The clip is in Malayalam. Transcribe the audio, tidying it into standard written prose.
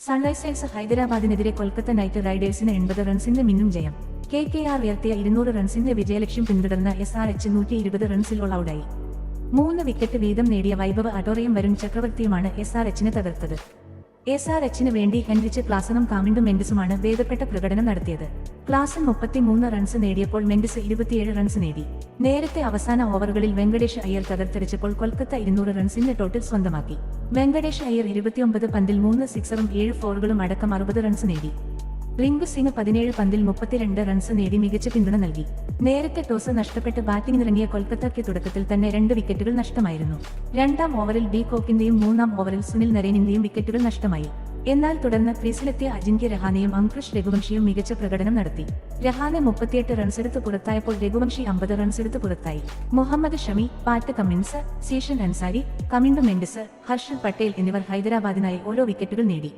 സൺറൈസേഴ്സ് ഹൈദരാബാദിനെതിരെ കൊൽക്കത്ത നൈറ്റ് റൈഡേഴ്സിന് 80 റൺസിന്റെ മിന്നും ജയം. KKR ഉയർത്തിയ 200 റൺസിന്റെ വിജയലക്ഷ്യം പിന്തുടർന്ന SRH 120 റൺസിൽ ഓൾ ഔട്ടായി. 3 വിക്കറ്റ് വീതം നേടിയ വൈഭവ് അടോറയും വരുൺ ചക്രവർത്തിയുമാണ് SRHനെ തകർത്തത്. SRHന് വേണ്ടി ഹെൻറിച്ച് ക്ലാസനും കാമിൻഡും മെൻഡിസുമാണ് ഭേദപ്പെട്ട പ്രകടനം നടത്തിയത്. ക്ലാസൻ 33 റൺസ് നേടിയപ്പോൾ മെൻഡിസ് 27 റൺസ് നേടി. നേരത്തെ അവസാന ഓവറുകളിൽ വെങ്കടേഷ് അയ്യർ തകർത്തെറിച്ചപ്പോൾ കൊൽക്കത്ത 200 റൺസിന്റെ ടോട്ടൽ സ്വന്തമാക്കി. വെങ്കടേഷ് അയ്യർ 29 പന്തിൽ 3 സിക്സറും 7 ഫോറുകളും അടക്കം 60 റൺസ് നേടി. റിങ്കു സിംഗ് 17 പന്തിൽ 32 റൺസ് നേടി മികച്ച പിന്തുണ നൽകി. നേരത്തെ ടോസ് നഷ്ടപ്പെട്ട് ബാറ്റിംഗിനിറങ്ങിയ കൊൽക്കത്തയ്ക്ക് തുടക്കത്തിൽ തന്നെ 2 വിക്കറ്റുകൾ നഷ്ടമായിരുന്നു. രണ്ടാം ഓവറിൽ ഡി കോക്കിന്റെയും മൂന്നാം ഓവറിൽ സുനിൽ നരേനിന്റെയും വിക്കറ്റുകൾ നഷ്ടമായി. എന്നാൽ തുടർന്ന് ക്രീസിലെത്തിയ അജിൻക്യ രഹാനെയും അങ്കുഷ് രഘുവംശിയും മികച്ച പ്രകടനം നടത്തി. രഹാനെ 38 റൺസെടുത്ത് പുറത്തായപ്പോൾ രഘുവംശി 50 റൺസെടുത്ത് പുറത്തായി. മുഹമ്മദ് ഷമി, പാറ്റ് കമ്മിൻസ്, സീഷൻ അൻസാരി, കമിൻഡു മെൻഡിസ്, ഹർഷൽ പട്ടേൽ എന്നിവർ ഹൈദരാബാദിനായി ഓരോ വിക്കറ്റുകൾ നേടി.